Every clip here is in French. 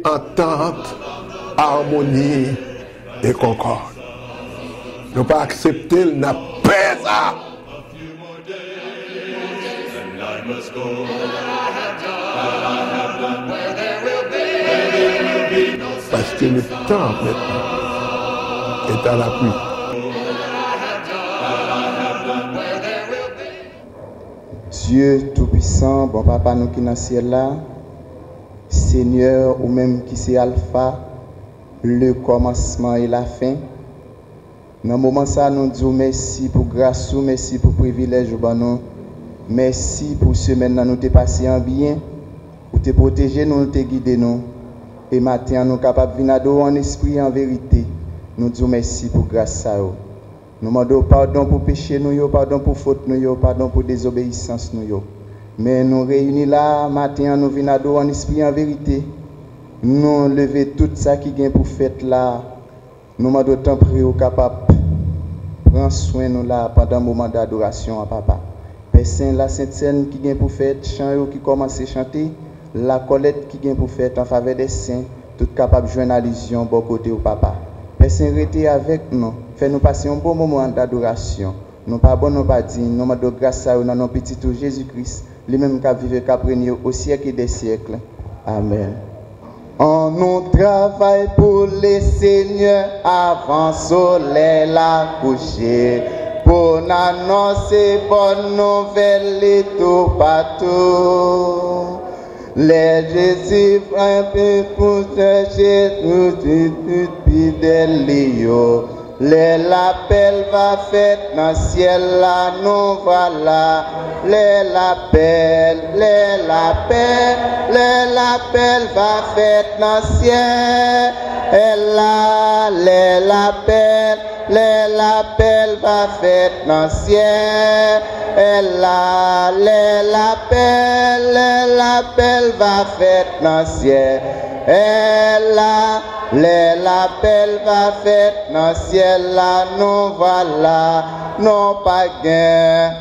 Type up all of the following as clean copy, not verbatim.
entente, harmonie et concorde. Nous pas accepter la paix ça. Parce que le temps maintenant est à l'appui. Dieu Tout-Puissant, bon Papa, nous qui dans le ciel là, Seigneur, ou même qui c'est Alpha, le commencement et la fin. Dans ce moment ça, nous disons merci pour grâce, merci pour privilège, merci pour semaine nous t'es passé en bien, pour te protéger, nous te guider nous. Et maintenant, nous sommes capables de venir adorer en esprit en vérité. Nous disons merci pour grâce à vous. Nous demandons pardon pour péché, nous, pardon pour faute, nous, pardon pour désobéissance. Nous. Mais nous réunis là, maintenant, nous venons adorer en esprit en vérité. Nous lever tout ça qui vient pour fête là. Nous demandons temps prier au capable. Prends soin nous là pendant le moment d'adoration à Papa. Père Saint, la Sainte Seine qui vient pour fête, chant qui commence à chanter, la Colette qui vient pour fête en faveur des saints, tout capable de jouer une allusion bon côté au Papa. Père Saint, restez avec nous. Fais-nous passer un bon moment d'adoration. Nous pas bon, nous pas dignes. Nous demandons grâce à vous dans nos petits tout Jésus-Christ, lui-même qui a vécu, qui a régné au siècle des siècles. Amen. On nous travaille pour les seigneurs avant soleil la coucher, pour annoncer bonne nouvelle et tout partout. Les Jésus un peu pour chercher tout fidèle. Les l'appel va faire dans le ciel là, nous voilà. Les l'appel va faire dans le ciel. Et là, les l'appel va faire dans le ciel. Et là, les l'appel va faire dans le ciel. Et là, l'appel va faire dans le ciel là, nous voilà. Non pas gain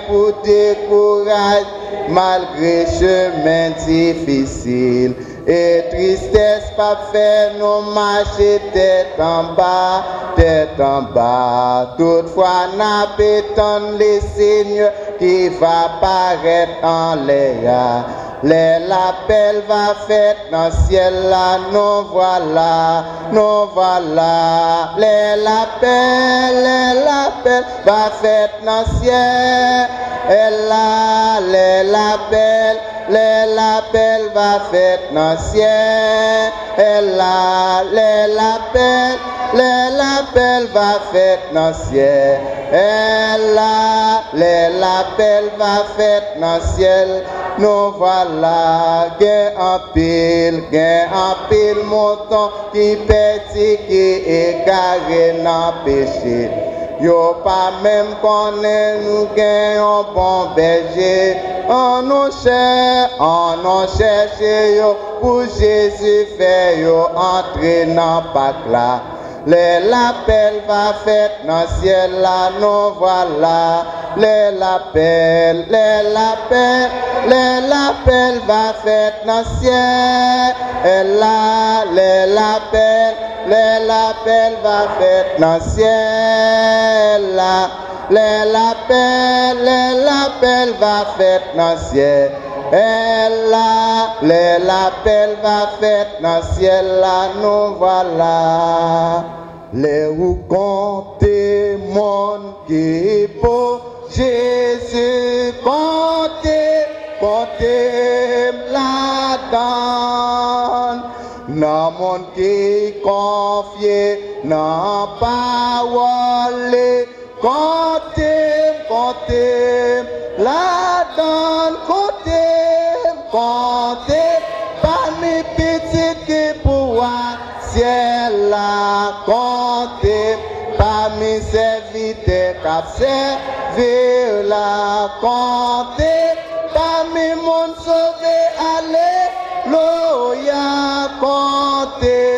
pour décourager malgré chemin difficile. Et tristesse pas faire nous marcher tête en bas. Toutefois, n'a pas les signes qui va paraître en l'air. L'appel va faire dans le ciel là, nous voilà. L'appel va faire dans le ciel. Et là, l'appel va faire dans le ciel. Et là, l'appel va faire dans le ciel. Et là, l'appel va faire dans le ciel. Nous voilà, gain en pile montant qui petit, qui égaré dans péché. Yo pas même connaît nous gain un bon berger. On nous cherche yo pour Jésus fait yo entrer dans Pâques là. L'appel va faire dans le ciel là, nous voilà. L'appel va faire dans le ciel. Et là, l'appel va faire dans le ciel. Là, l'appel va faire dans le ciel. Et là, l'appel va faire dans le ciel. Là, nous voilà. Les roues comptez mon qui pour Jésus comptez la donne. Dans mon qui confié dans parole comptez la donne comptez parmi petites qui pour ciel la comptez parmi serviteurs cap servir la comptez parmi mon sauvé alléluia comptez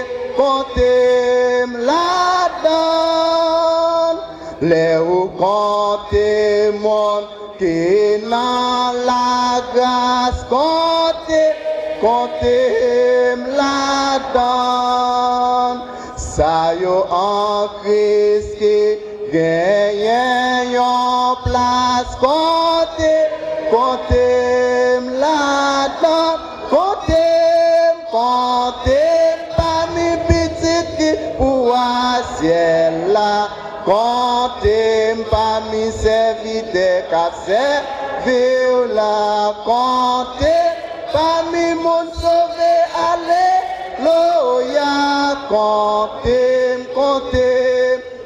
la donne. Les ou comptez mon qui dans la grâce comptez la donne. Ça yo en Christ qui gagne yon place. Comptez la donne. Comptez parmi petites qui pour un ciel là. Comptez parmi serviteurs qui servent là. Comptez parmi mon sauvé, alléluia. Comptez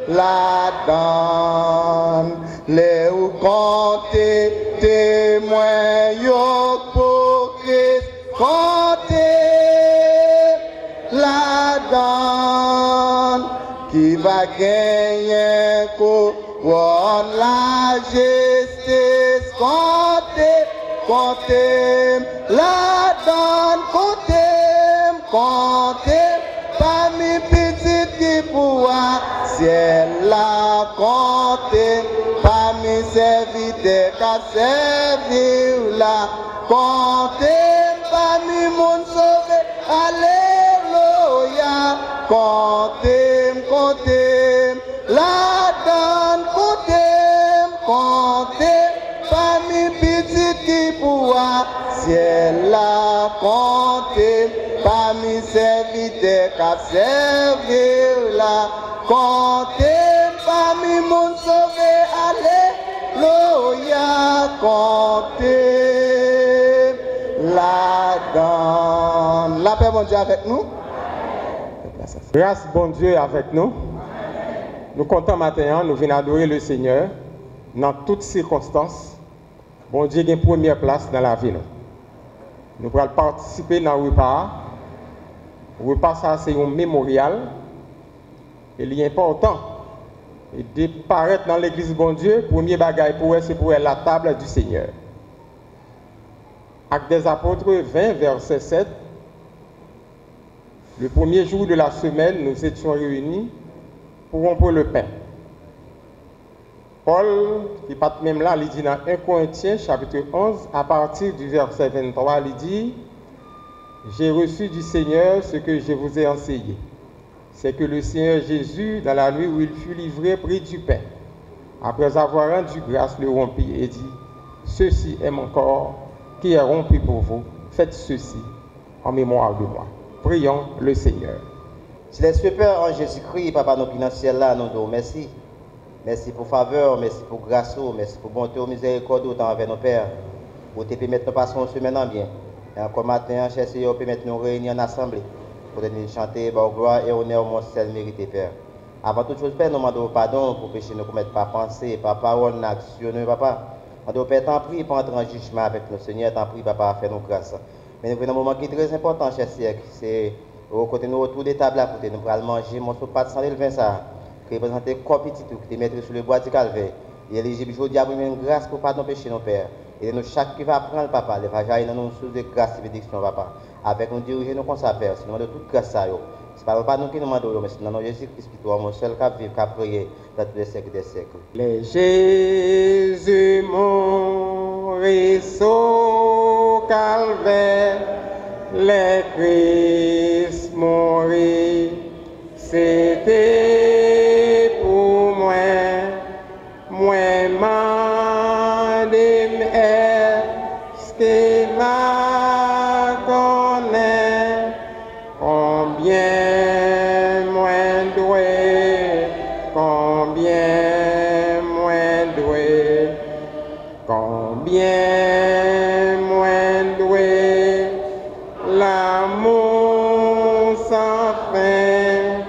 la donne. Les ou comptez témoins yo pour Christ. Comptez la donne qui va gagner couronne la justice. Comptez la donne. Comptez parmi petites qui pourra ciel la. Comptez parmi serviteurs qui servent là. Comptez parmi mon sauvé, alléluia. Comptez la donne. Comptez parmi petites qui pourra ciel la. Comptez parmi serviteurs qui servent là. Comptez parmi mon sauvé, alléluia. Comptez la donne. La paix, mon Dieu, avec nous. Grâce, bon Dieu, avec nous. Nous comptons maintenant, nous venons adorer le Seigneur dans toutes circonstances. Bon Dieu a une première place dans la vie. Nous pourrons participer dans le repas. Le repas, ça, c'est un mémorial. Il est important. Et de paraître dans l'église, bon Dieu, premier bagaille pour elle, c'est pour elle la table du Seigneur. Actes des Apôtres 20, verset 7. Le premier jour de la semaine, nous étions réunis pour rompre le pain. Paul, qui pas même là, il dit dans 1 Corinthiens, chapitre 11, à partir du verset 23, il dit « J'ai reçu du Seigneur ce que je vous ai enseigné. C'est que le Seigneur Jésus, dans la nuit où il fut livré, prit du pain. Après avoir rendu grâce, le rompit et dit « Ceci est mon corps qui est rompu pour vous. Faites ceci en mémoire de moi. » Prions le Seigneur. Céleste Père en Jésus-Christ, Papa nous financiers là, nous disons merci. Merci pour faveur, merci pour grâce, merci pour bonté ou miséricorde autant avec nos pères. Pour te permettre de passer une semaine en bien. Et encore matin, cher Seigneur, permettre de nous réunir en assemblée. Pour nous chanter, gloire et honneur, mon ciel mérité, Père. Avant toute chose, Père, nous demandons pardon pour pécher, nous commettre par pensée, par parole, par action, Papa. Nous demandons, Père, t'en prie pour entrer en jugement avec nos Seigneur, t'en prie, Papa, faire nos grâces. Mais nous venons un moment qui est très important, cher Seigneur, c'est au côté nous autour des tables à côté, nous allons manger mon soupe sans le vin ça, qui représente le corps petit tout, qui est mettre sur le bois du calvaire. Et éligible aujourd'hui à une grâce pour pardon péché nos pères. Et nous chaque qui va prendre papa, il va jaillir dans nos sources de grâce et bénédiction papa. Avec nous diriger nos consacrés, nous demandons toute grâce à eux. Ce n'est pas nous qui nous demandons, mais c'est dans Jésus-Christ qui est mon seul qui vivre, qui prier dans tous les siècles des siècles. Les Jésus mourit au calvaire, les Christ mourit, c'était pour moi, est-ce qu'il m'a connaît, combien moins doué, combien moins doué, combien moins doué, l'amour sans fin,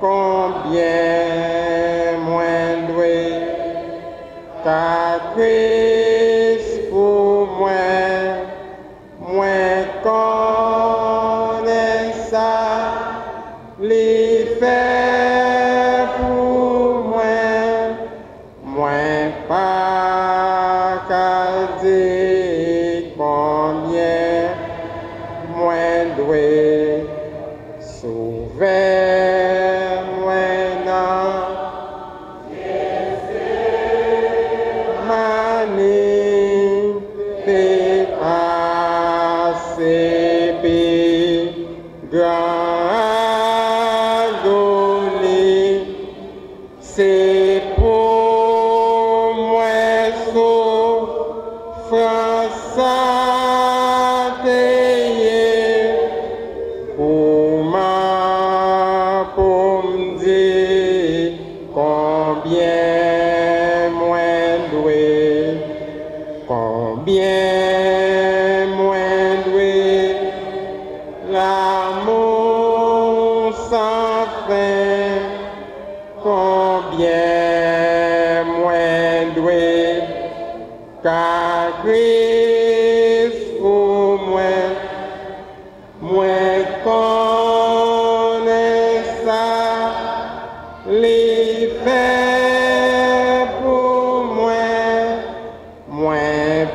combien moins doué, car Christ pour moi, connaît ça, les fait pour moi, pas qu'à dire combien, moins doué, sauver, non. agonie, c'est pour moi souffrance à payer, pour me dire combien moins doué, combien moins doué, l'amour sans fin, combien moins doué, car Christ pour moi, moi connais ça, les faits pour moi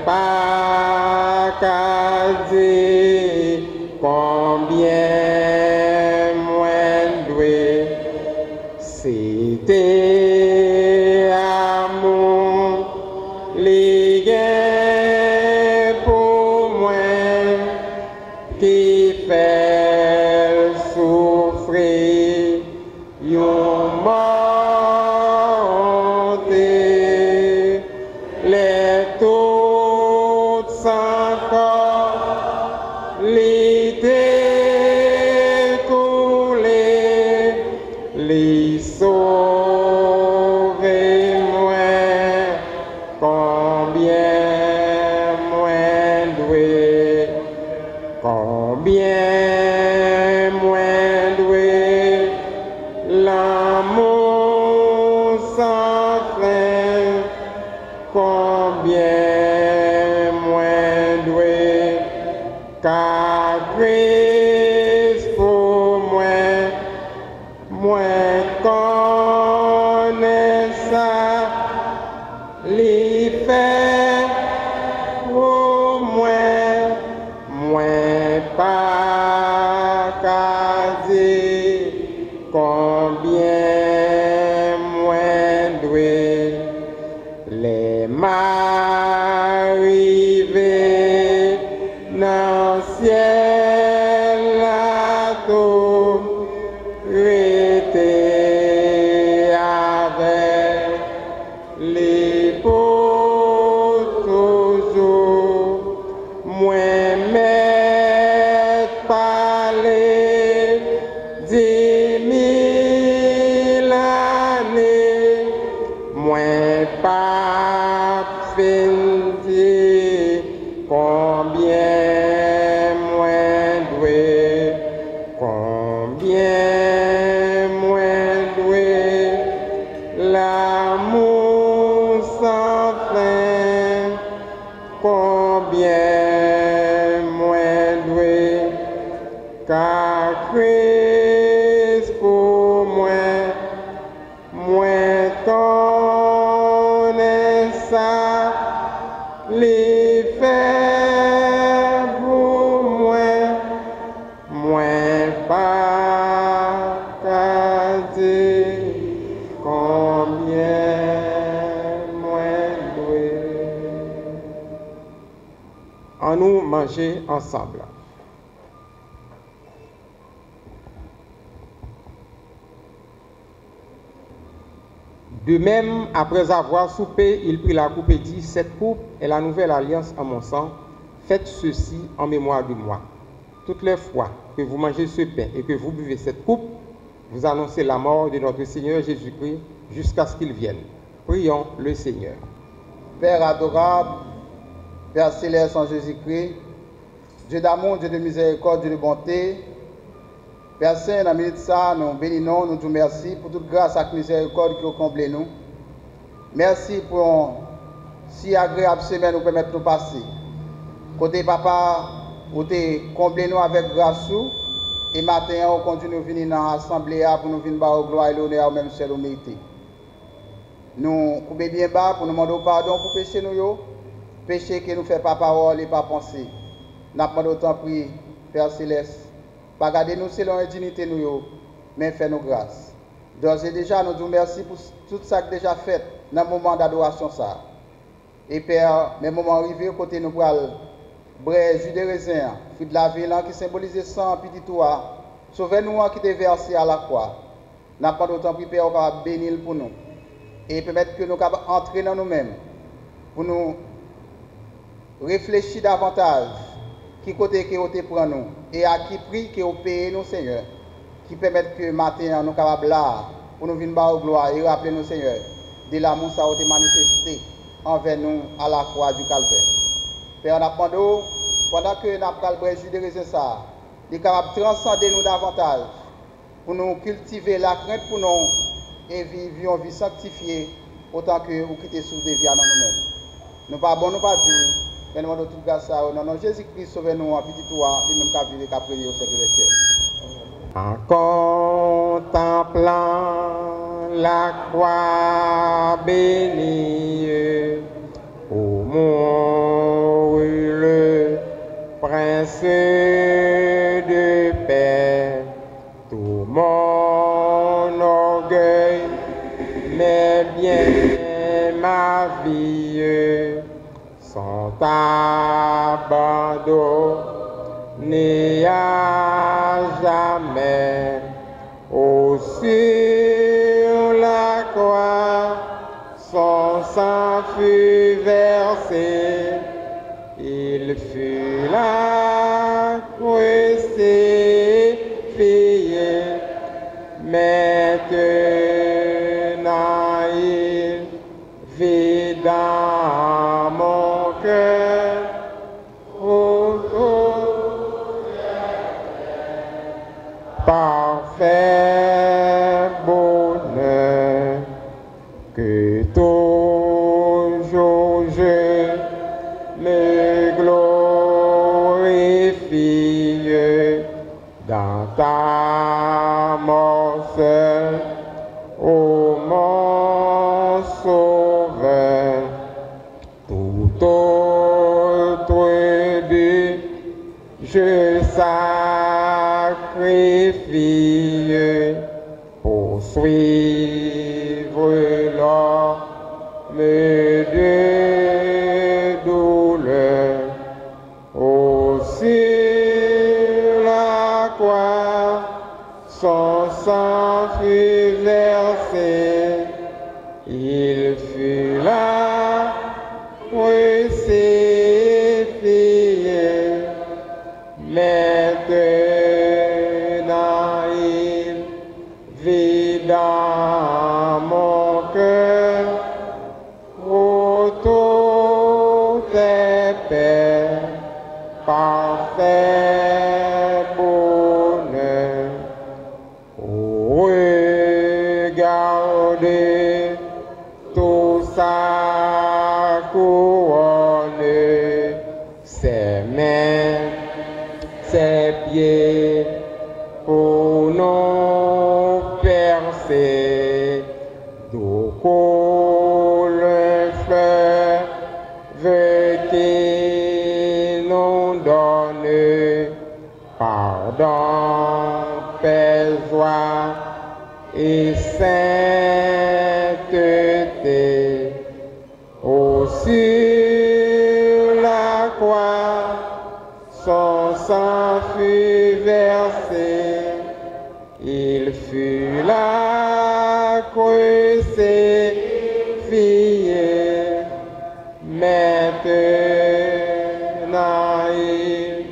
pas qu'à dire combien moins doué, c'était amour, les gains pour moi, qui fait souffrir, yon monté, les toutes sans corps, les découlés, les sauver moins, combien moins doué, combien moins doué, l'amour sans fin, combien moins doué, car Christ pour moi connais ça, les faits pour moi pas qu'à dire combien moins doué, les m'arrivés dans le ciel là tout été avec les pour toujours, moi m'être parlé 10 000 années, moi pas fin dire combien moins doué, combien moins doué, l'amour sans fin, combien moins doué, car Christ pour moi connais ça, les faits pour moi pas qu'à dire combien moins doué. En nous manger ensemble. De même, après avoir soupé, il prit la coupe et dit, cette coupe est la nouvelle alliance en mon sang, faites ceci en mémoire de moi. Toutes les fois que vous mangez ce pain et que vous buvez cette coupe, vous annoncez la mort de notre Seigneur Jésus-Christ jusqu'à ce qu'il vienne. Prions le Seigneur. Père adorable, Père céleste en Jésus-Christ, Dieu d'amour, Dieu de miséricorde, Dieu de bonté, Père Saint, dans la minute ça, nous bénissons, nous disons merci pour toute grâce et miséricorde qui a comblé nous. Merci pour une si agréable semaine nous permettre de passer. Côté papa, vous avez comblé nous avec grâce et matin, on continue à venir dans l'assemblée pour nous venir au gloire et l'honneur, même si nous méritons. Nous coupons bien bas pour nous demander pardon pour péché nous, péché que nous fait par parole et par pensée. Nous demandons autant prier, Père Céleste. Pas garder nous selon la dignité nous, mais fais nous grâce. D'ores et déjà, nous disons merci pour tout ça que déjà fait dans le moment d'adoration. Et Père, les moments arrivés, côté nous pour brève, jus de raisin, fruit de la ville qui symbolise sang, petit toit, Sauvez-nous qui était versé à la croix. N'a pas d'autant plus Père capable bénir pour nous et permettre que nous capables entrer dans nous-mêmes pour nous réfléchir davantage qui côté que vous prend nous et à qui prix que vous payez nous Seigneur qui permettent que matin nous capables là pour nous venir bas gloire et rappeler nous Seigneur de l'amour ça a été manifesté envers nous à la croix du calvaire. Père, pendant que nous avons le jus de raisin ça, il est capable de transcender nous davantage pour nous cultiver la crainte pour nous et vivre une vie sanctifiée autant que vous quittez sous des vies dans nous-mêmes. Nous pas bon, nous pas dire, mais nous demandons tout ça au nom de Jésus-Christ, sauvez-nous en petit toi, lui-même qui a vécu et qui a prié au siècle des siècles. En contemplant la croix bénie, au le prince de paix, tout mon orgueil, mais bien ma vie, sont abandonnés à jamais. Au sur la croix, son sang fut versé, il fut là crucifié. Maintenant il vit dans mon cœur. Parfait bonheur que toujours je me glorifie dans ta mort seule, ô mon sauveur. Tout autre but je sacrifie pour suivre l'homme de douleur. Au sur la croix, son sang fut versé, il fut là crucifié. Maintenant il vit dans mon cœur, autour des pères, parfait bonheur. Regardez tout ça couronne, ses mains, ses pieds, pour nous percer, d'où coule un fleuve qui nous donne pardon, paix, joie et sainteté. Au sur la croix, son sang fut versé, il fut là crucifié. Maintenant il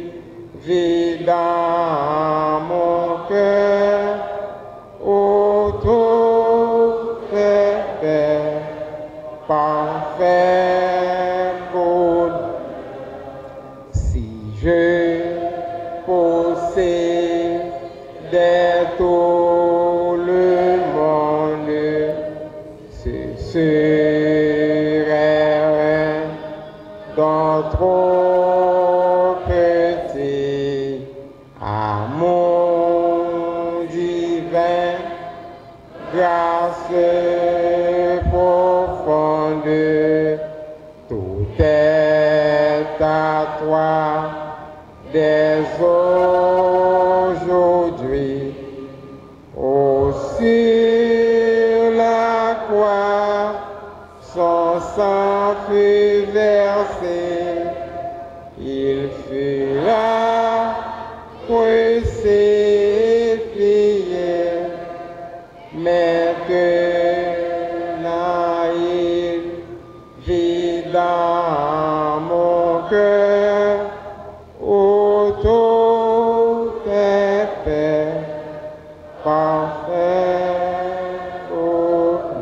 vit dans mon cœur, autour des pères, parfait bonheur. Si je possédais tout le monde, ce serait dans trop petit à mon divin, grâce profonde, tout est à toi dès aujourd'hui. Au sur la croix, son sang fut versé, il fut là crucifié. maintenant il vit dans mon cœur, autour des paix, parfait bonheur.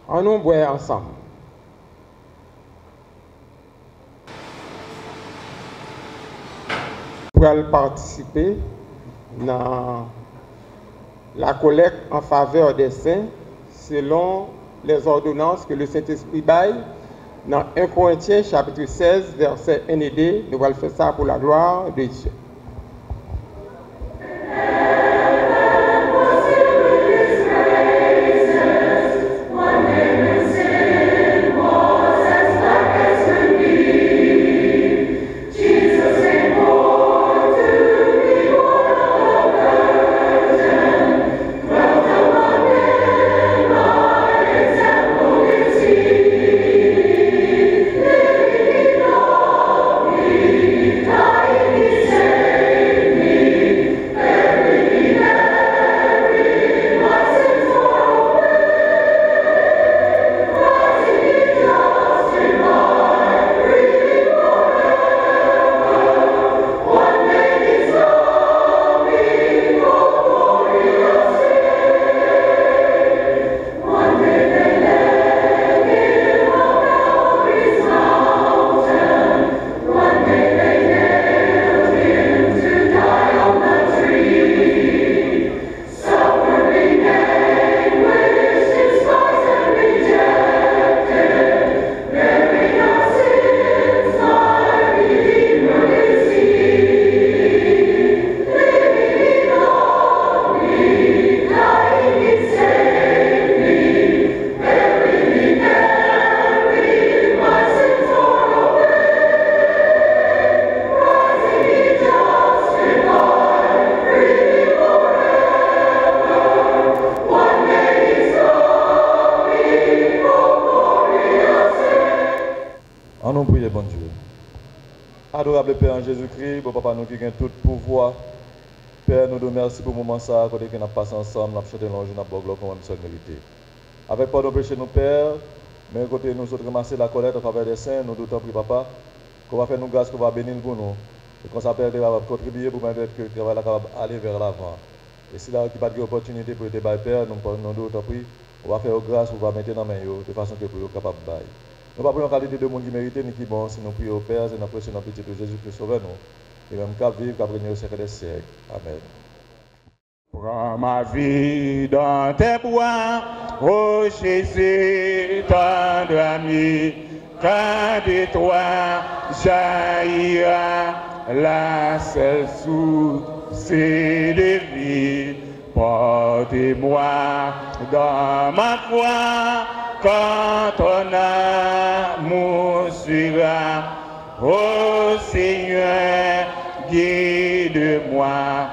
On nous boit ensemble. Pour participer dans la collecte en faveur des saints selon les ordonnances que le Saint-Esprit baille dans 1 Corinthiens chapitre 16 versets 1 et 2. Nous allons faire ça pour la gloire de Dieu. Nous prions, bon Dieu. Adorable Père en Jésus-Christ, bon Papa, nous qui avons tout pouvoir. Père, nous te remercions pour le moment ça, quand nous passons ensemble, nous chanter l'ange, nous avons comme nous sommes mérités. Avec pardon péché, nous Père, mais côté nous autres ramasser la collecte en faveur des saints, nous doutons, prie Papa, qu'on va faire nous grâce, qu'on va bénir pour nous. Et qu'on s'appelle va contribuer pour permettre que le travail capable aller vers l'avant. Et si là, il n'y a pas d'opportunité pour être Père, nous doutons, prie, on va faire grâce, on va mettre dans la main, de façon que vous capable de bailler. Nous ne pouvons pas qualité de monde qui mérite, ni qui bon, si nous prions au Père, et nous prêchons dans le petit de Jésus-Christ, sauvez-nous. Et même qu'à vivre, qu'à régner au siècle des siècles. Amen. Prends ma vie dans tes bras, ô Jésus, tendre ami, car de toi jaillira la seule source de vie. Portez-moi dans ma foi, quand ton amour suivra, ô Seigneur, guide-moi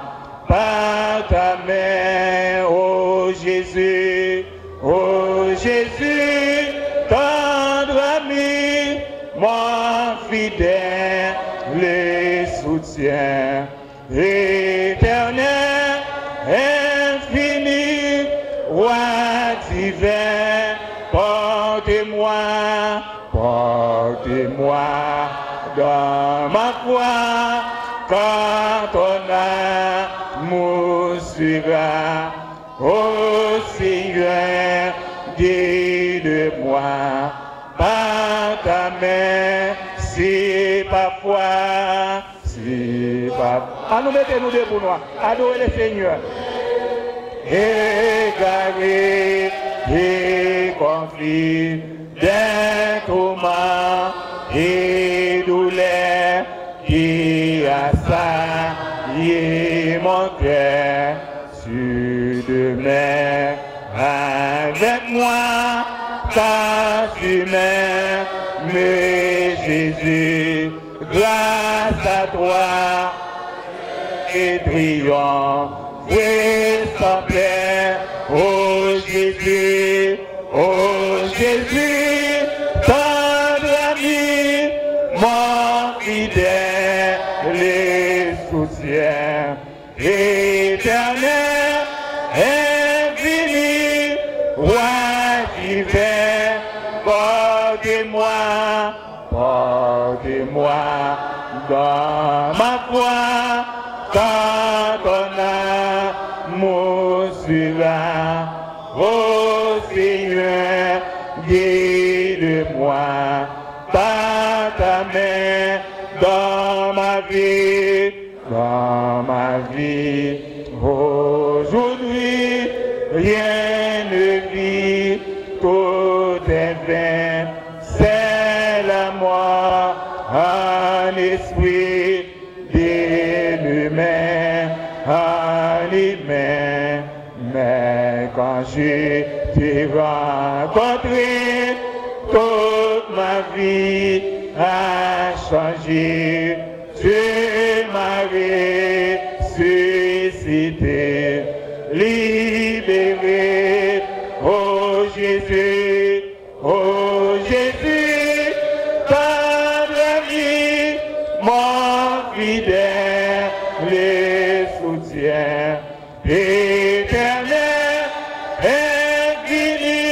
par ta main, ô Jésus, tendre ami, mon fidèle, le soutien éternel, infini, roi divin, portez-moi dans ma foi, quand ton amour suivra, ô Seigneur, guide-moi par ta main, si parfois, Ah, nous mettez-nous debout, nous, adorez le Seigneur. Égaré et conflit, d'un tourment et douleur qui assaillit mon cœur. Tu demeures avec moi, car tu m'aimes, Jésus, grâce à toi et triomphe, oui, sans plaît, oh Jésus, tendre ami, mon fidèle, les soutiens éternels, dans ma foi, quand ton amour sera, oh Seigneur, guide-moi par ta main dans ma vie, Aujourd'hui, rien ne vit, tout est vain, c'est la mort, un esprit d'inhumain, animé. Mais quand je t'ai rencontré, toute ma vie a changé. Tu m'as ressuscité, libéré, oh Jésus, par la vie, mon fidèle, les soutiens éternel, infini,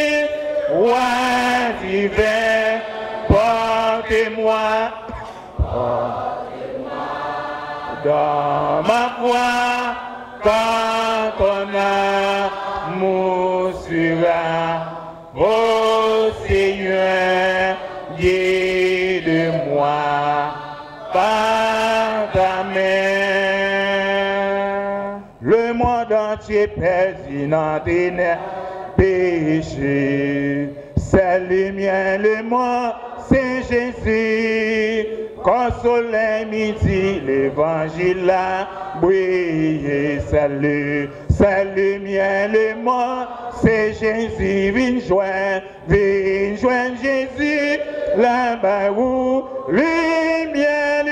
roi divin, portez-moi. Dans ma foi, quand ton amour sera, oh Seigneur, guide-moi par ta main. Le monde entier perdu dans des péchés, c'est le mien, le moi, c'est Jésus. Quand soleil midi, l'évangile a brillé, c'est le mien, le moi, c'est Jésus. Viens joindre Jésus, là-bas où les miens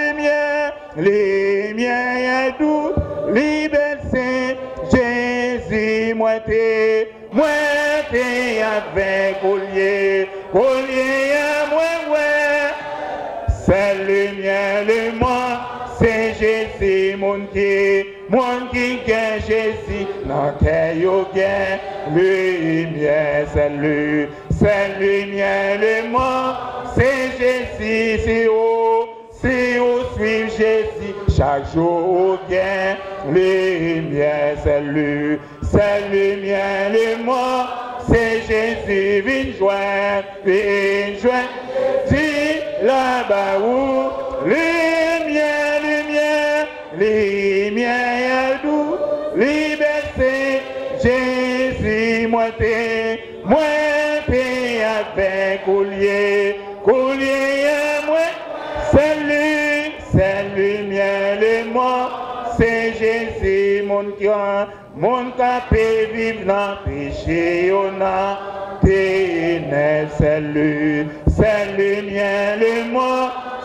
est doux, liberté, Jésus, moi t'es avec collier à moi, ouais. C'est le mien, le moi, c'est Jésus, mon qui gagne Jésus, non qu'il gagne, le mien, c'est le mien, le moi, c'est Jésus, c'est où suivre Jésus, chaque jour au gain, le mien, c'est le mien, le moi, c'est Jésus, viens joindre, dis là-bas où les miens doux, liberté, Jésus, moi t'es avec collier à moi, c'est lui mien, le moi, c'est Jésus, mon cœur, mon capé vivre dans péché, on a ténèbres, c'est lui mien, le moi,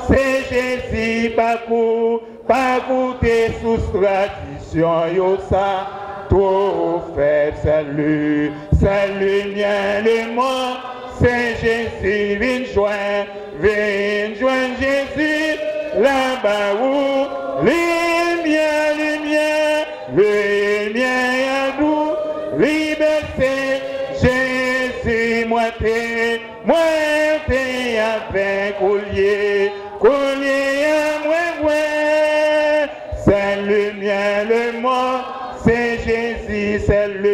c'est Jésus, pas goûter sous tradition, yo ça, tout fait, c'est lui mien, le moi, c'est Jésus, viens joindre Jésus, là-bas où les miens est doux, liberté, Jésus, moi t'es avec collier à moi, ouais. C'est le mien, le moi, c'est Jésus, c'est le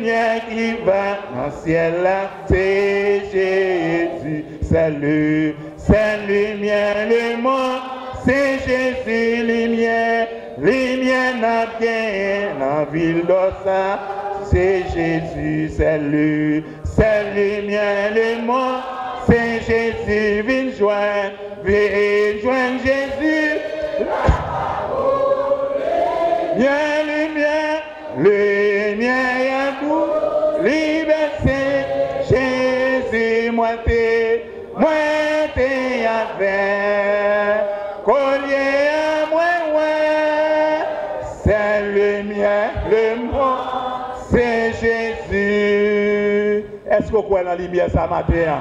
mien qui va dans le ciel là, c'est Jésus, c'est le mien, le moi, c'est Jésus, les miens n'a bien en ville d'Ossa, c'est Jésus, c'est le mien, le moi, c'est Jésus, viens joindre Jésus, le mien est doux, liberté, Jésus, moi t'es avec, collier à moi, ouais, c'est le mien, le moi, c'est Jésus. Est-ce que vous croyez dans la lumière ça matin?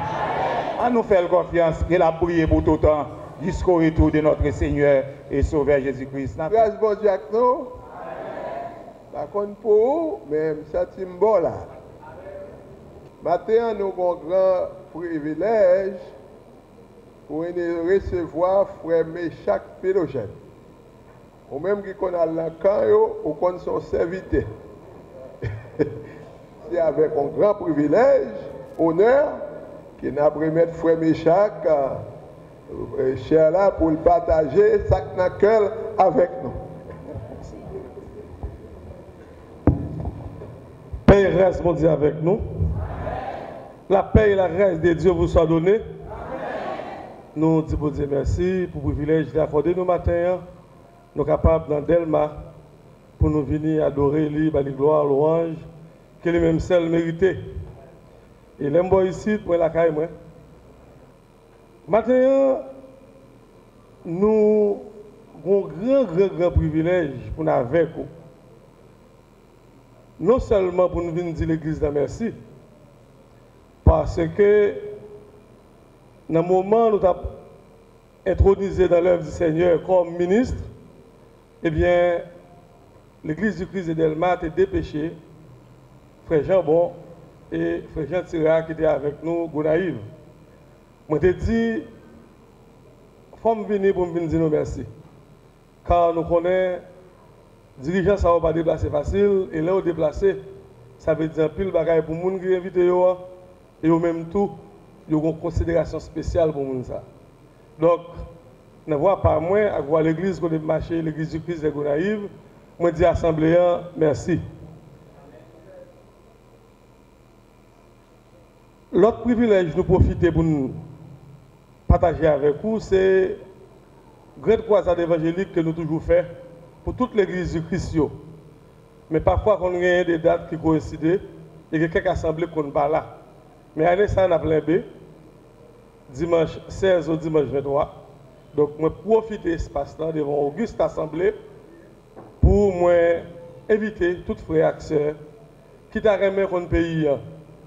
On nous fait confiance qu'il a brillé pour tout le temps jusqu'au retour de notre Seigneur et Sauveur Jésus-Christ. Grâce bon Dieu avec nous. Par contre pour vous, même ça timbo là. Matin nous avons un grand privilège pour recevoir frère Méchac Philogène. Ou même qui connaît le camp, ou qu'on son serviteur. C'est avec un grand privilège, honneur, qu'il n'a pas remis frère Méchac, cher là, pour le partager, ça n'a cœur avec nous. Paix et grâce, mon Dieu, avec nous. La paix et la grâce de Dieu vous soient données. Nous disons Dieu merci pour le privilège d'accorder nos matins. Nous sommes capables dans Delma pour nous venir adorer, lui, la gloire, louange, que les mêmes celles mérités. Et l'aime ici, pour la caille, moi. Maintenant, nous avons un grand privilège pour nous avec vous. Non seulement pour nous venir dire l'église de merci, parce que dans le moment où nous avons intronisé dans l'œuvre du Seigneur comme ministre, eh bien, l'église du Christ de Delma a été dépêchée, frère Jean-Bon et frère Jean Tira qui étaient avec nous, Gonaïve. Moi, je dit, il faut venir pour me dire merci. Car nous connaissons, dirigeants, ça ne va pas déplacer facile, et là, déplacer, ça veut dire pile bagaille pour les gens qui invitent, et au même tout, il y a une considération spéciale pour les gens. Donc, ne vois pas moi, à voir l'église qu'on a marché, l'église du Christ de Gonaïve, moi, je dis assembléen, merci. L'autre privilège, nous profiter pour nous partager avec vous, c'est grande croisade évangélique que nous toujours fait pour toute l'église du Christ. Mais parfois, on a des dates qui coïncident et que quelques assemblées qu'on ne pas là. Mais l'année, ça, on a plein B, dimanche 16 au dimanche 23. Donc, je profite de l'espace-là devant Auguste Assemblée pour inviter tous les frères et sœurs qui t'a remis contre le pays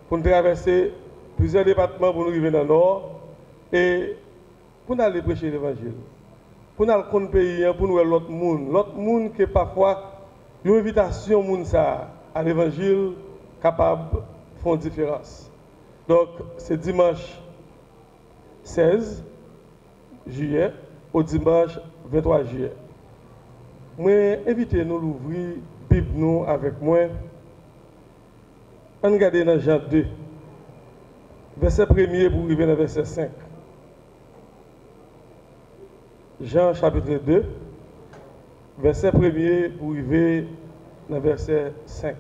pour nous traverser plusieurs départements pour nous arriver dans le nord et pour nous aller prêcher l'évangile. Pour nous aller contre le pays, pour nous voir l'autre monde qui parfois une invitation à l'évangile capable de faire une différence. Donc, c'est dimanche 16 juillet au dimanche 23 juillet. Moi, invitez-nous à l'ouvrir, Bible nous avec moi. On regarde dans Jean 2, verset 1er pour arriver dans verset 5. Jean chapitre 2, verset 1er pour arriver dans verset 5.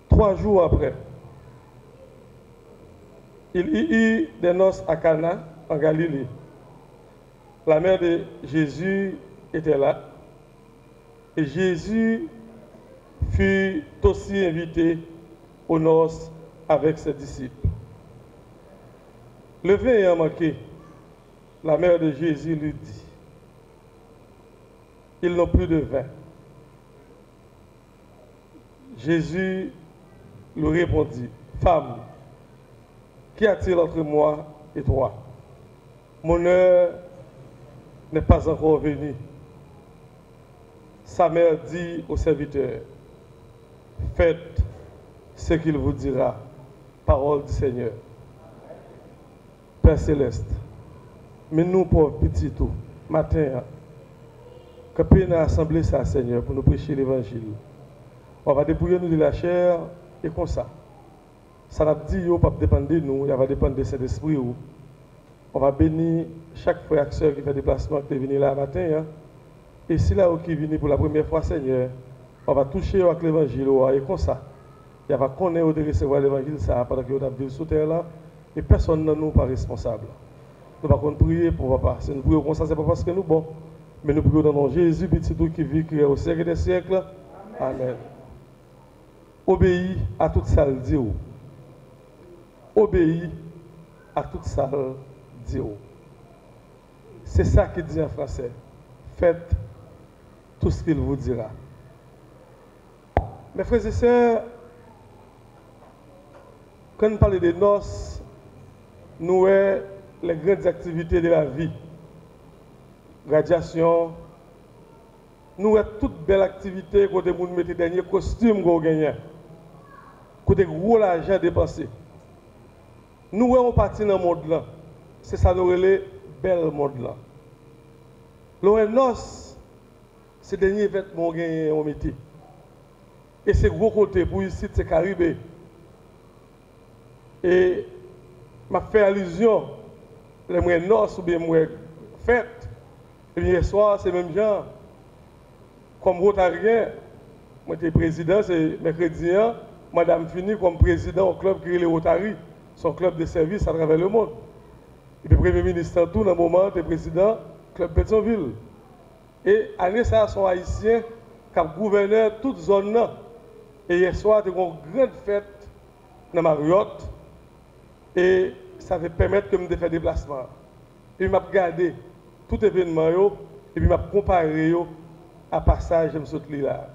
Trois jours après, il y eut des noces à Cana, en Galilée. La mère de Jésus était là. Et Jésus fut aussi invité aux noces avec ses disciples. Le vin ayant manqué, la mère de Jésus lui dit, ils n'ont plus de vin. Jésus lui répondit, femme, qu'y a-t-il entre moi et toi? Mon heure n'est pas encore venue. Sa mère dit au serviteur, faites ce qu'il vous dira. Parole du Seigneur. Père Céleste, mais nous, pauvres petits tout, matin, que peine à assembler ça, Seigneur, pour nous prêcher l'évangile. On va dépouiller nous de la chair et comme ça. Ça n'a dit, il pas dépendre de nous, il va dépendre de cet esprit. On va bénir chaque frère et soeur qui fait déplacement, qui est venu là matin. Et si là qui est venu pour la première fois, Seigneur, on va toucher avec l'évangile et comme ça. Il va connaître de recevoir l'évangile ça pendant que vous avez sur terre là et personne ne nous pas responsable. Nous ne pouvons pas prier pour papa. Si nous prions comme ça, ce n'est pas parce que nous bon, mais nous prions dans le nom de Jésus, petit tout qui vit, qui est au siècle des siècles. Amen. Obéis à toute ça le dit. Obéis à toute ça le dit. C'est ça qu'il dit en français. Faites tout ce qu'il vous dira. Mes frères et sœurs, quand nous parlons des noces, nous voyons les grandes activités de la vie. Radiation, nous voyons toutes belles activités quand nous mettons les derniers costumes qu'on gagne. côté gros l'argent dépensé. Nous, on partit dans le monde là. C'est ça nous relève bel monde là. L'ONOS, c'est le dernier vêtement qu'on mettait. Et c'est gros côté pour ici, c'est Caraïbes. Et m'a fait allusion, les moyens noces ou bien les fêtes. Et bien, hier soir, c'est le même genre. Comme Rotarien, moi j'étais président, c'est mercredi, Madame Fini comme président au club qui est le Rotary, son club de service à travers le monde. Et le Premier ministre, tout dans le moment, était président club Pétionville. Et année ça, sont haïtiens qui ont gouverné toute zone là. Et hier soir, il y a une grande fête dans Marriott. Et ça va permettre que je me fasse des déplacements. Et je vais regarder tout événement, et puis je vais comparer à passage, je me saute là.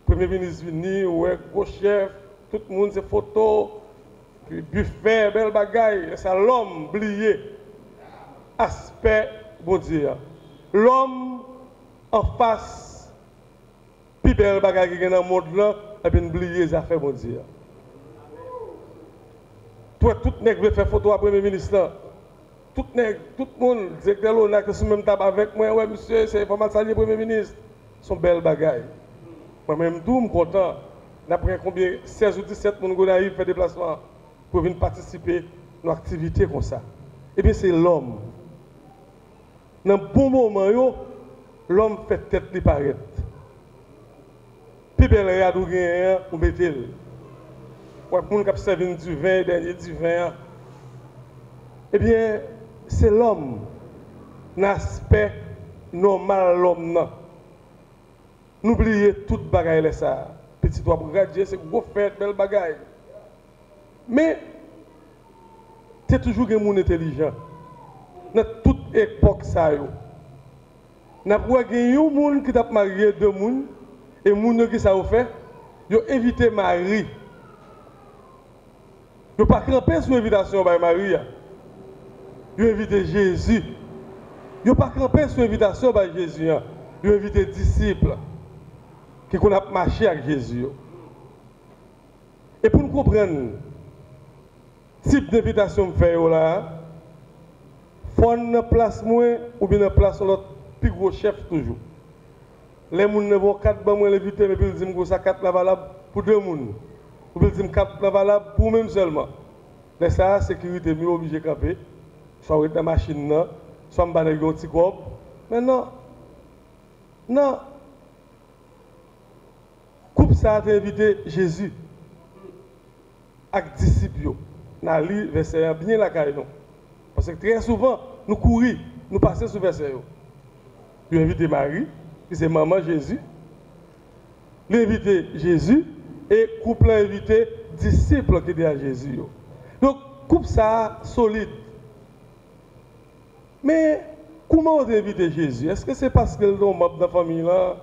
Le Premier ministre venu, ouais, gros chef, tout le monde, ses photos, puis buffet, belle bagaille, c'est l'homme oublié. Aspect, bon Dieu. L'homme en face, puis belle bagaille qui est dans le monde là, et puis oublier les affaires, bon Dieu. Tout le monde veut faire photo à Premier ministre. Tout le monde, directeur l'ONA qui sont même tabac avec moi, ouais monsieur, c'est pas mal saluer le Premier ministre. Son belle bagaille. Moi-même, tout, je suis content. D'après combien 16 ou 17 personnes qui fait déplacement pour venir participer à une activité comme ça. Eh bien, c'est l'homme. Dans un bon moment, l'homme fait tête de paraître. Puis, belle regarde où il y a un, mettez-le. Ouais, pour nous qui servent du vin, dernier du vin. Eh bien, c'est l'homme. L'aspect normal l'homme. N'oubliez toute bagaille ça. Petit doigt pour regarder, c'est gros fête, belle bagaille. Mais, c'est toujours un monde intelligent. Dans toute époque, ça y est. N'a pas un monde qui t'a marié deux monde et monde qui ça fait, ils ont invité Marie. Ils n'ont pas crampé sur l'invitation de Marie. Ils ont invité Jésus. Ils n'ont pas crampé sur l'invitation de Jésus. Ils ont invité les disciples qui ont marché avec Jésus. Et pour nous comprendre le type d'invitation que je fais là, il faut une place moins ou bien une place sur l'autre plus gros chef toujours. Les gens ne vont pas 4 bancs l'inviter, mais ils disent que ça 4 valable pour 2 personnes. Ou bien ils disent 4 valable pour même seulement. Mais ça, la sécurité est obligée de camper. Soit dans la machine, soit dans un petit corps. Mais non. Non. Coupe ça a invité Jésus avec les disciples. Nous allons verset bien la caille. Parce que très souvent, nous courons, nous passons sur verset. Nous invité Marie, qui c'est maman Jésus. L'invité Jésus et couple invité disciples qui étaient à Jésus. Donc, coupe ça solide. Mais comment on invite Jésus? Est-ce que c'est parce que le membre de la famille là,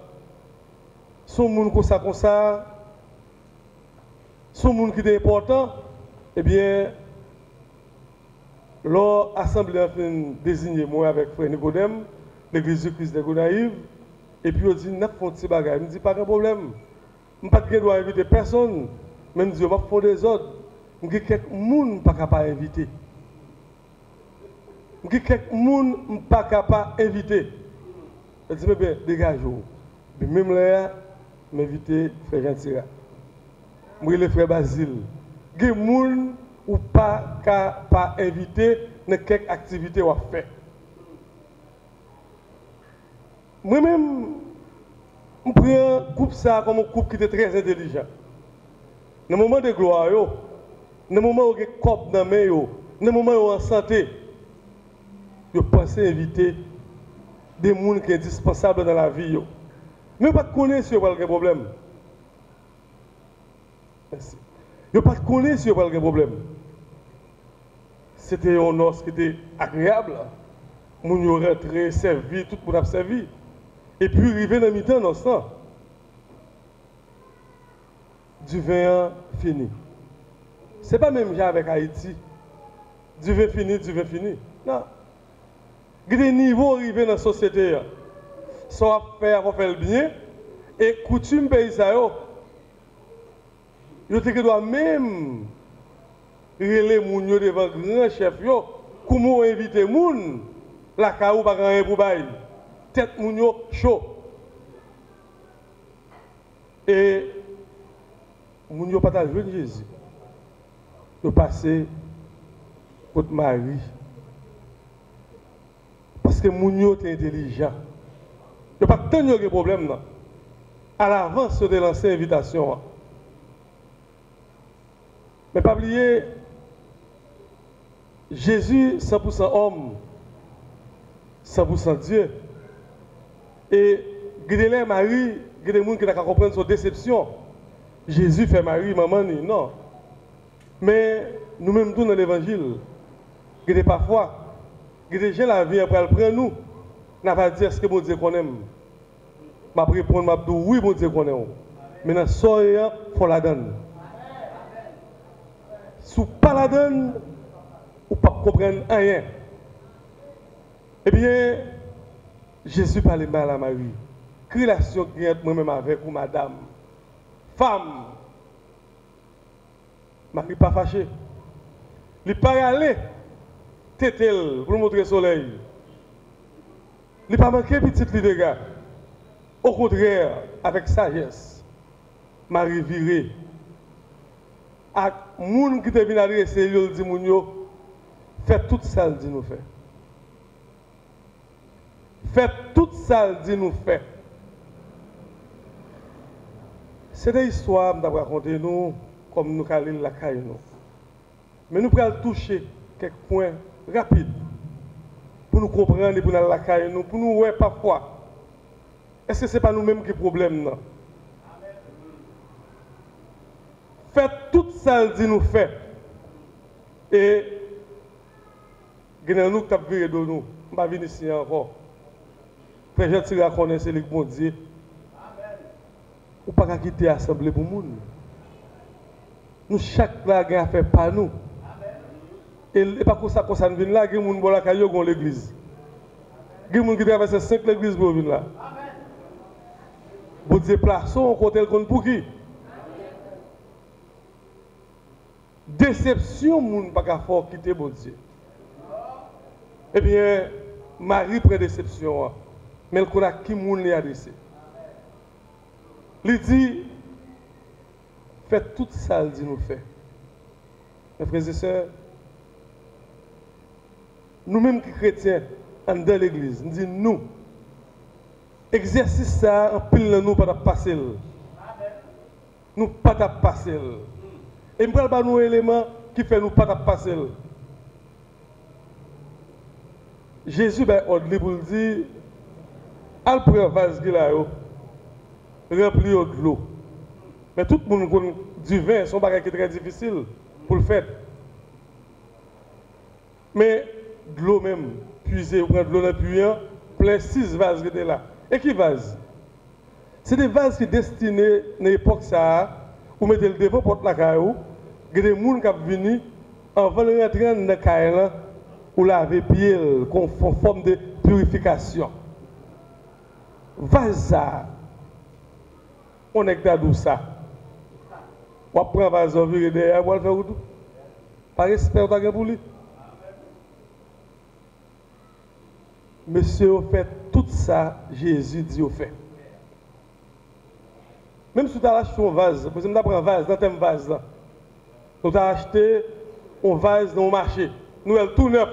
son monde comme ça, son monde qui est important? Eh bien, l'Assemblée a désigné moi avec Frère Nicodème, l'église du Christ de Gonaïve, et puis on dit, n'a pas de petit bagage. Je dis, pas de problème. Je ne pas dois inviter personne. Mais je dis, on va faire des ordres. Je dis, quelques personnes pas capable d'inviter. Je dis, quelques personnes pas capable d'inviter. Je dis, mais bien, dégagez-vous. Même là, je m'invite Frère Gentira. Je dis, le Frère Basile. Il y a des gens ou pas capable d'inviter dans quelques activités qu'on fait. Moi-même, je prends un groupe ça comme un groupe qui est très intelligent. Dans le moment de gloire, dans le moment où il y a un corps dans la main, dans le moment où il est en santé, je pense inviter des gens qui sont indispensables dans la vie. Mais je ne connais pas si vous avez un problème. Merci. Je ne connais pas si vous avez un problème. C'était un os qui était agréable. Nous avons rentré, servi, tout le monde a servi. Et puis, arrivé dans le mi-temps, dans ce temps, du vin fini. Ce n'est pas même genre avec Haïti. Du vin fini, du vin fini. Non. Il y a des niveaux arrivés dans la société. Soit faire le bien, et coutume pays ça. Yo te doit même relé moun yo devant grand chef yo, comment inviter moun la ka ou pas rien pour bail. Tête moun yo chaud. Et moun yo pas jouer Jésus. Yo passer contre Marie. Parce que moun yo est intelligent. Yo pas tant de problème non. À l'avance de lancer invitation. Mais pas oublier, Jésus 100% homme, 100% Dieu. Et Guédélé Marie, il y a des gens qui n'ont pas compris son déception. Jésus fait Marie, maman, non. Mais nous-mêmes, tous dans l'évangile, il y a parfois, il y a des gens la vie après elle prend nous, n'a pas dit est-ce que mon Dieu qu'on aime. Je vais répondre, je vais dire oui, mon Dieu qu'on aime. Mais dans ce soir, il faut la donner. Si vous ne pas la donne, vous ne comprenez rien. Eh bien, Jésus parlait mal à Marie. Quelle relation qu'il y a moi-même avec vous, madame? Femme. Marie pas fâchée. Il n'est pas allé tétel pour montrer le soleil. Il n'est pas manqué petit de gars. Au contraire, avec sagesse, Marie virée. À moun qui te vient adresser, il dit moun yo, faites tout ça, il dit nous fait. Faites tout ça, il dit nous fait. C'est des histoires que nous raconter nous, comme nous allons la caille nous. Mais nous allons toucher quelques points rapides pour nous comprendre et pour nous la caille nous, pour nous voir parfois. Est-ce que ce n'est pas nous-mêmes qui avons problème non? Faites tout ça, dit nous fait. Et nous qui avons viré de nous. Je ne vais pas venir ici encore. Frère, je tire à connaître le bon Dieu. Ou pas quitter l'assemblée pour nous. Nous, chaque blague a fait par nous. Et pas comme ça nous vient là, il y a des gens qui ont l'église. Il y a des gens qui traversent 5 l'église pour venir là. Vous déplacez au côté pour qui? Déception, moun pas qu'à fort quitter bon Dieu. Eh bien, Marie prend déception, mais elle connaît qui moun l'a adressé. Il dit, faites tout ça, il dit nous fait. Mes frères et sœurs, nous-mêmes qui chrétiens, en dans l'église, nous disons nous, exercice ça en pile nous pas passer. Nous pas passer. Et nous avons un élément qui fait nous pas passer. Jésus a ordonné pour dire, al prend vase qui là, rempli de l'eau. Mais tout le monde connaît du vin, c'est un bagage qui est très difficile pour le faire. Mais de l'eau même, puiser, ou prendre de l'eau dans le puits, plein 6 vases qui étaient là. Et qui vase? C'est des vases qui sont destinés à l'époque ça, où mettez le devant porte la caillou, il y a des gens qui sont venus avant de rentrer dans la caillou, ou laver pied, en forme de purification. Vase ça, on est dans ça. On prend un vase, on vire derrière, on va le faire tout. Par respect, on va pour lui. Monsieur, au fait, tout ça, Jésus dit au fait. Même si tu as acheté un vase, par exemple, tu as un vase, dans un vase là. Tu as acheté un vase dans le marché. Nous, elle tout neuf.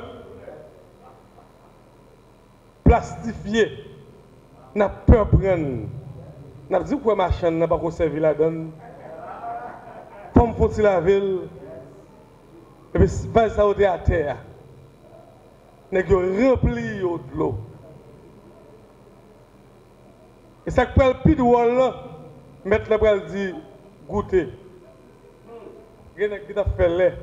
Plastifié. N'a peur de prendre. N'a dit quoi ma chaîne n'a pas conservé la donne. Comme faut-il laver. Et puis, vase ça au à terre. N'est que rempli de l'eau. Et ça qui peut le plus de wall, mettre le bras dit goûter. Il y a qui t'a fait lait.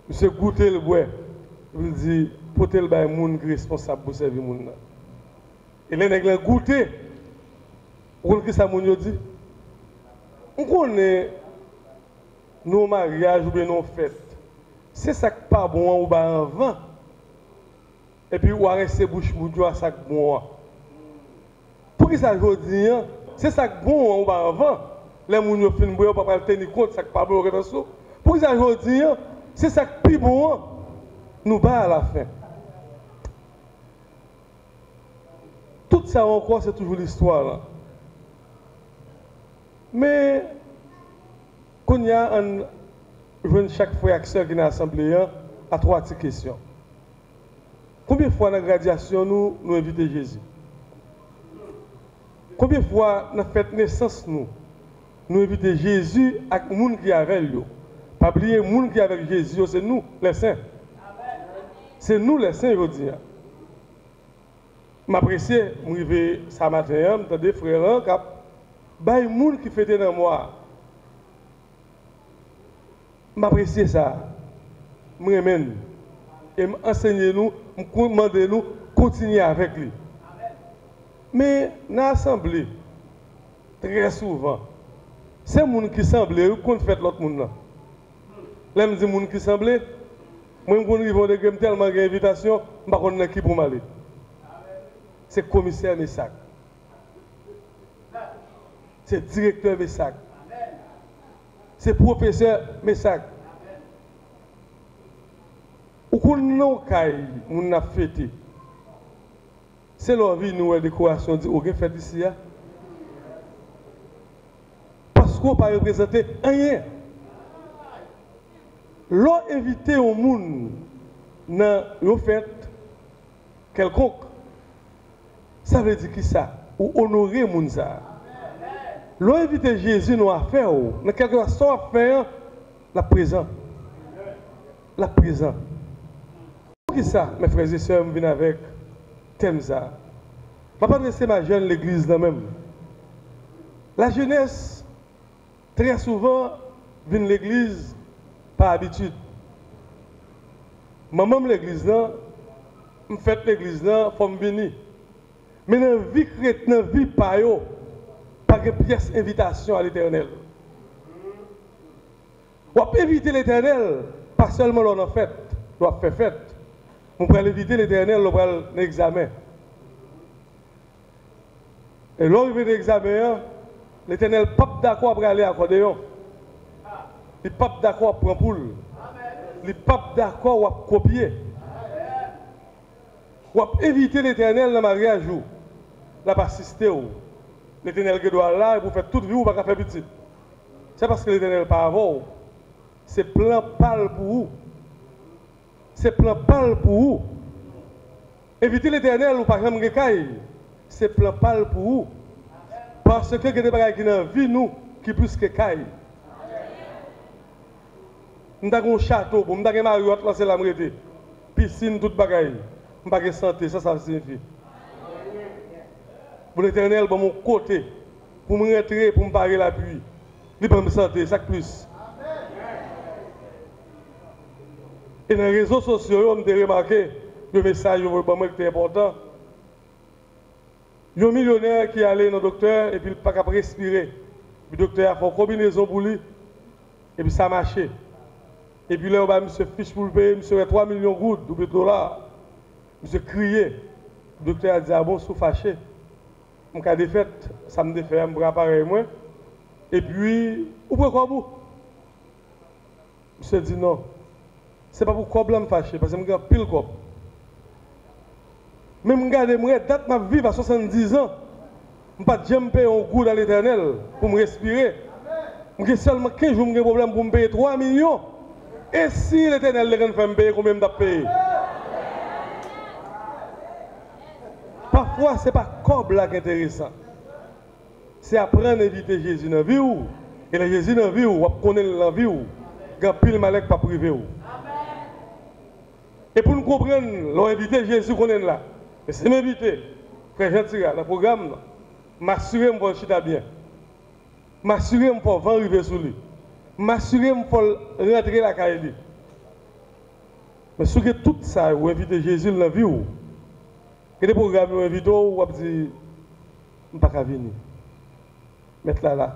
Monsieur goûter le bois. Il dit porter le bain moun qui responsable pour servir moun. Et les nègres goûter. Pour que ça moun yo dit. On connaît nos mariages ou bien nos fêtes, c'est ça qui pas bon ou bien avant. Et puis, on reste bouche mouillée à ça bon. Pour qui ça aujourd'hui, c'est ça que bon avant. Les gens qui fin boire pas tenir compte ça que pas bon rétention. Pour qui ça aujourd'hui, c'est ça que plus bon nous bat à la fin. Tout ça encore c'est toujours l'histoire là. Mais quand il y a chaque frère qui est dans l'assemblée à 3 petites questions. Combien de fois dans la graduation nous invitons Jésus? Combien de fois dans la fête de naissance nous invitons Jésus avec les gens qui sont avec lui? Pas oublier les gens qui sont avec Jésus, c'est nous les saints. C'est nous les saints aujourd'hui. M'apprécie, je suis arrivé ce matin, je des frères qui ont des gens qui fêtent dans moi. M'apprécie ça. Je m'emmène. Et m'enseigne-nous, m'demande-nous de continuer avec lui. Mais dans l'assemblée, très souvent, c'est les gens qui semblent qu'on fait l'autre monde. Là, je dis les gens qui semblent, moi, je suis tellement d'invitations, je ne sais pas qui pour m'aller. C'est le commissaire Messac. C'est le directeur Messac. C'est le professeur Messac. Ou qu'on n'a pas fêté. C'est leur vie, nous, la décoration, dit, on a fait ici. Parce qu'on n'a pas représenté rien. L'on invité au monde dans une fête quelconque, ça veut dire qui ça? Ou honorer le monde ça. L'on invité Jésus dans l'affaire, dans quelque sorte affaire, la présent. La présent. Qui ça, mes frères et sœurs, me viennent avec thème ça. Je ne vais pas laisser ma jeune l'église là même. La jeunesse, très souvent, vient l'église par habitude. Moi, même l'église là, je fais l'église là, il faut me venir. Mais dans la vie chrétienne, dans la vie par eux, pas de pièce d'invitation à l'éternel. On peut éviter l'éternel, pas seulement dans la fête, on doit faire fête. On peut éviter l'éternel dans l'examen. Et lors de l'examen, l'éternel n'est pas d'accord pour aller à l'accordéon. Il n'est pas d'accord pour prendre poule. Il n'est pas d'accord pour copier. On peut éviter l'éternel dans le mariage. La pas assister. L'éternel qui doit là et pour faire toute vie ou pas faire petit. C'est parce que l'éternel n'est pas avant. C'est plein pâle pour vous. C'est plein pâle pour vous. Éviter l'éternel ou par exemple c'est plein pâle pour vous. Parce que il y a des choses qui dans la vie nous qui plus que caille. Nous avons un château, nous avons un mariotte, là c'est la mérite. Piscine, toute bagaille. Nous avons santé, ça signifie. Pour l'éternel, pour mon côté, pour me retirer, pour me parer la pluie. Il peut me santé, ça plus. Et dans les réseaux sociaux, on a remarqué le message qui est important. Il y a un millionnaire qui est allé dans le docteur et puis il n'a pas capable de respirer. Le docteur a fait une combinaison pour lui et puis ça a marché. Et puis là, on a mis ce fiche pour le payer, monsieur 3 millions de dollars. Monsieur crié. Le docteur a dit, ah bon, je suis fâché. Mon cas de fait, ça me défait, je me préparer moi. Et puis, où pouvez quoi vous? Monsieur dit non. Ce n'est pas pour quoi je me fâché, parce que je me pile quoi. Même regarder, moi, date ma vie à 70 ans. Je ne peux pas jamais payer un goût dans l'éternel pour me respirer. Je seulement 15 jours, j'ai problème pour me payer 3 millions. Et si l'éternel le fait me payer, combien je dois payer? Parfois, ce n'est pas comme là qui est intéressant. C'est apprendre à éviter Jésus dans la vie. Et le Jésus dans la vie, on connaît la vie. Il y a pile malek pas privé. Et pour nous comprendre, l'on invité Jésus qu'on est là. Et c'est m'inviter, frère gentil, dans le programme, m'assurer que je chita bien. M'assurer que je vais arriver sur lui. M'assurer que je vais rentrer la caille. Mais si vous tout ça, vous invitez Jésus dans la vie, et des programmes vous invitez, vous dites, je ne peux pas venir. Mettre là.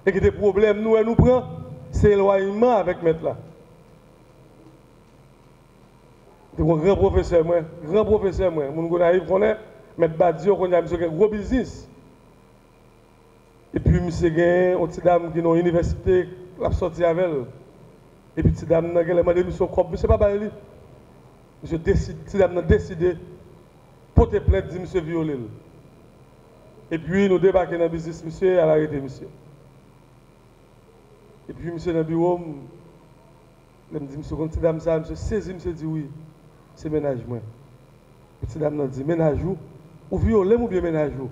Et que des problèmes, nous prenons, c'est l'éloignement avec mettre là. C'est un grand professeur, moi, mon arrive qu'on est, M. Badio, on a un gros business. Et puis, monsieur gagne une petite dame qui est dans l'université, l'a sorti avec elle. Et puis, petite dame, elle a demandé monsieur Crop, monsieur pas bailler. Monsieur décide, petite dame a décidé, porter plainte, dit monsieur violer. Et puis, nous débarquons dans le business, monsieur, elle a arrêté, monsieur. Et puis, monsieur, dans le bureau, je me dis, monsieur, quand petite dame, ça, monsieur saisi, monsieur dit oui, c'est ménage, moi. Petite dame a dit, ménage ou violer ou bien ménage ou.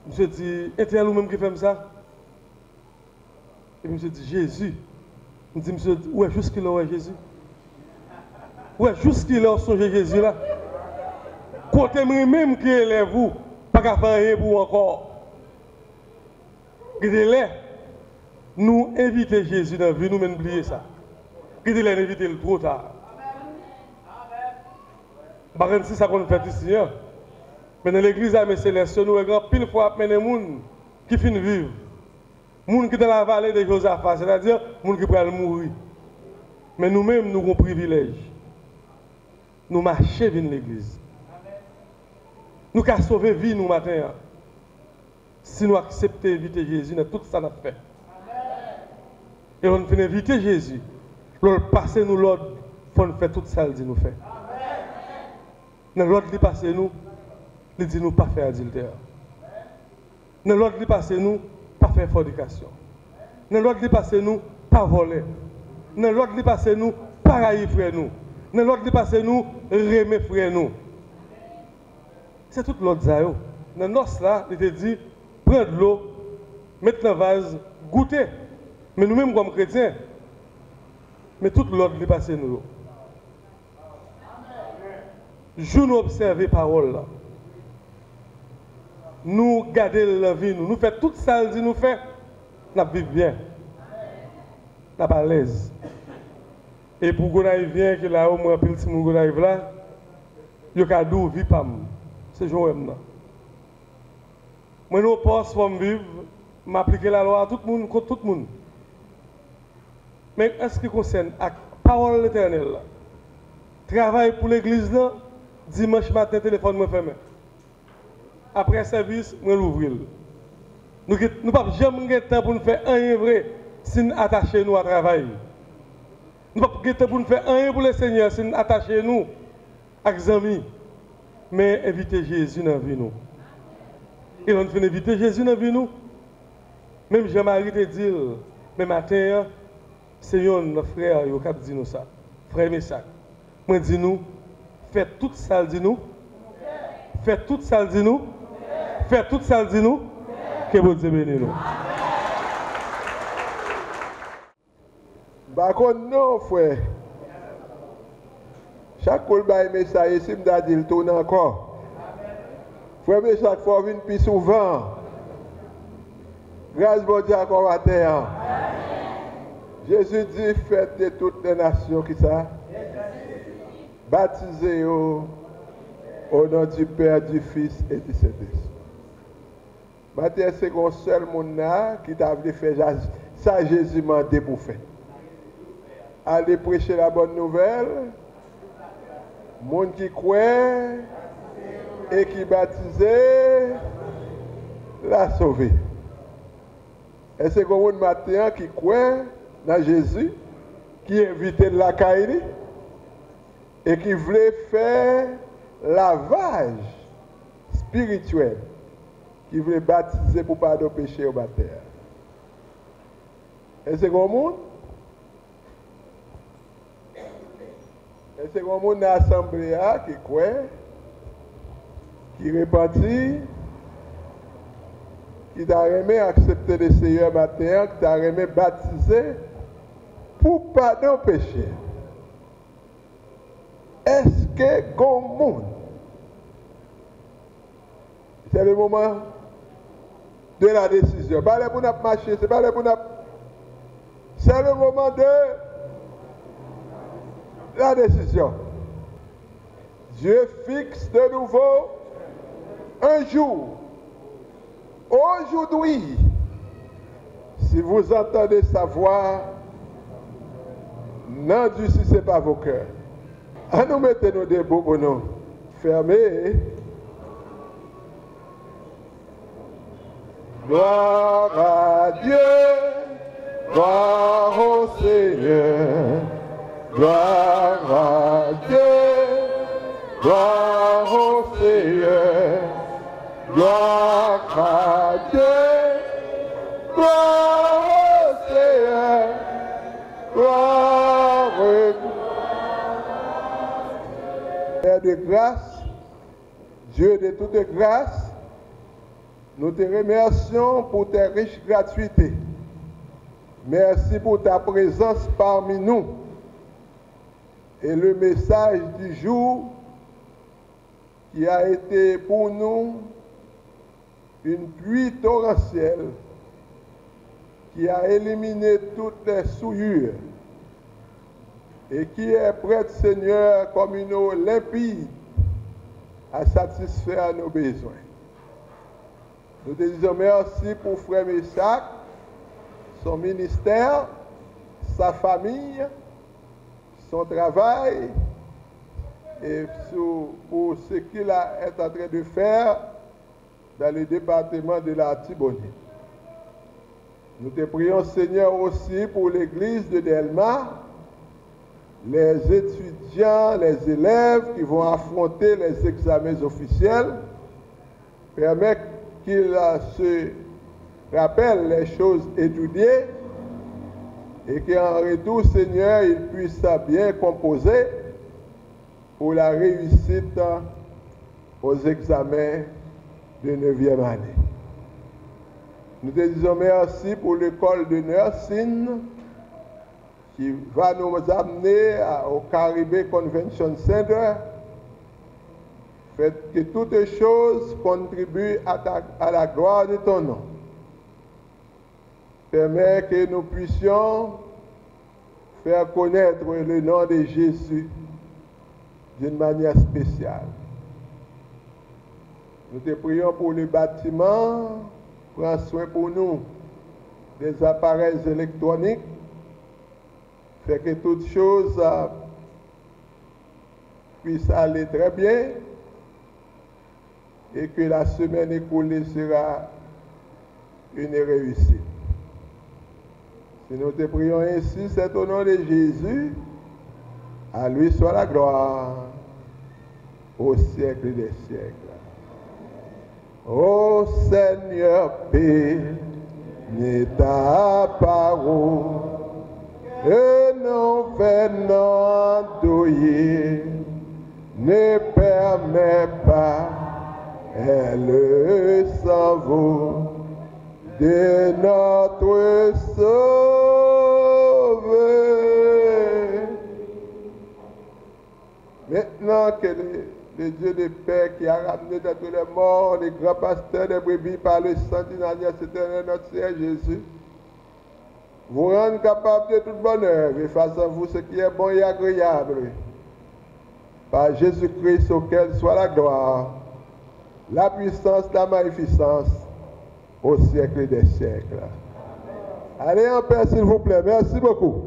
Monsieur dit, est-ce ou même qui fait ça? Et monsieur dit, Jésus. Je dis, monsieur, ouais, juste qu'il est Jésus. Ouais, juste qu'il est songe Jésus là. Côté même qui est vous, pas qu'à faire rien pour encore. Regardez-les, nous inviter Jésus dans la vie, nous même oublier ça. Regardez-les, inviter le trop tard. Par exemple, si ça qu'on fait ici, hein? Mais dans l'église à Céleste, nous avons pile fois amené des gens qui finissent vivre. Des gens qui sont dans la vallée de Josaphat, c'est-à-dire des gens qui peuvent mourir. Mais nous-mêmes, nous avons un privilège. Nous marchons vers l'église. Nous avons sauvé la vie nous matin. Si nous acceptons d'inviter Jésus dans tout ça, nous fait. Et on fait inviter Jésus. L'autre passer nous l'autre, il faut faire tout ça, il dit nous fait. Dans l'autre, il passe nous. Il dit nous pas faire adultère. Dans l'autre, il passe nous, pas faire fornication. Dans l'autre, il passe nous, pas voler. Dans l'autre, il passe nous, pas railler frère nous. Dans l'autre, il passe nous, remettre frère nous. C'est tout l'autre zayo. Dans nos là, il te dit, prends de l'eau, mettre dans le vase, goûter. Mais nous-mêmes comme chrétiens, mais tout l'autre, il passe nous. Je nous observe les paroles là. Nous garder la vie, nous faisons tout ça, nous faisons, nous vivons bien. Nous sommes à l'aise. Et pour qu'on aille bien, que là, au moins, puis si nous arrive là, il y a un cadeau, vie pas moi. C'est jour là. Moi, nous pensons pour vivre, m'appliquer la loi à tout le monde, contre tout le monde. Mais en ce qui concerne la parole de l'Éternel, travail pour l'église là, dimanche matin, téléphone me fermé. Après service, je l'ouvrir. Nous ne pouvons jamais avoir temps pour nous faire rien vrai si nous attachons nous à travail. Nous ne pouvons pas pour nous faire rien pour le Seigneur si nous attachons nous à les amis. Mais inviter Jésus dans la vie nous. Et on fait inviter Jésus dans la vie nous. Même Jean-Marie te dit, mais matin, Seigneur, notre frère, il a dit nous ça. Frère Messac. Moi, dis nous, faites tout ça, dis nous. Faites tout ça, dis nous. Faites tout ça, dis nous. Que vous Dieu bénisse nous. Par contre, non, frère. Chaque fois que je message, si je dis, il tourne encore. Frère, mais chaque fois, il vient plus souvent. Grâce à Dieu encore à terre. Jésus dit, faites de toutes les nations qui ça. Baptisez-vous au nom du Père, du Fils et du Saint-Esprit. Maintenant, c'est un seul monde qui t'a voulu faire ça, Jésus m'a demandé pour faire. Allez prêcher la bonne nouvelle. Monde qui croit et qui baptisé, l'a sauvé. Et c'est un monde matin qui croit dans Jésus, qui est invité de la Caïni et qui voulait faire lavage spirituel, qui voulait baptiser pour pardon de péché au baptême. Et c'est un monde. Et c'est un monde dans l'assemblée qui croit, qui repentit, qui t'a aimé accepter le Seigneur matin, qui t'a aimé baptiser pour pardon de péché. Est-ce que grand monde? C'est le moment de la décision. Pas le pour nous marcher, c'est pas le pour nous. C'est le moment de la décision. Dieu fixe de nouveau un jour. Aujourd'hui, si vous entendez sa voix, n'endurcissez pas vos cœurs. À nous mettons nos debout pour nous. fermé. Gloire à Dieu, gloire au Seigneur, gloire à Dieu, gloire au Seigneur, gloire à Dieu, gloire au Seigneur, gloire au Père de grâce, Dieu de toute grâce, nous te remercions pour tes riches gratuités. Merci pour ta présence parmi nous. Et le message du jour qui a été pour nous une pluie torrentielle qui a éliminé toutes les souillures et qui est prête, Seigneur, comme une eau limpide à satisfaire nos besoins. Nous te disons merci pour Frère Meshach, son ministère, sa famille, son travail et pour ce qu'il est en train de faire dans le département de la Tibonite. Nous te prions, Seigneur, aussi pour l'église de Delma, les étudiants, les élèves qui vont affronter les examens officiels. Permets qu'ils se rappellent les choses étudiées et qu'en retour, Seigneur, ils puissent bien composer pour la réussite aux examens de 9e année. Nous te disons merci pour l'école de nursing qui va nous amener au Caribbean Convention Center. Faites que toutes choses contribuent à la gloire de ton nom. Permets que nous puissions faire connaître le nom de Jésus d'une manière spéciale. Nous te prions pour le bâtiment. Prends soin pour nous des appareils électroniques. Fait que toutes choses puissent aller très bien et que la semaine écoulée sera une réussite. Si nous te prions ainsi, c'est au nom de Jésus. À lui soit la gloire au siècle des siècles. Ô Seigneur, bénis ta parole et non venant douiller, ne permet pas, elle s'en vaut de notre Sauveur. Maintenant que le Dieu de paix qui a ramené de tous les morts, les grands pasteurs des brebis par le sang d'une alliance éternelle, notre Seigneur Jésus, vous rendre capable de toute bonne œuvre et fasse en vous ce qui est bon et agréable. Par Jésus-Christ auquel soit la gloire, la puissance, la magnificence au siècle des siècles. Allez en paix s'il vous plaît. Merci beaucoup.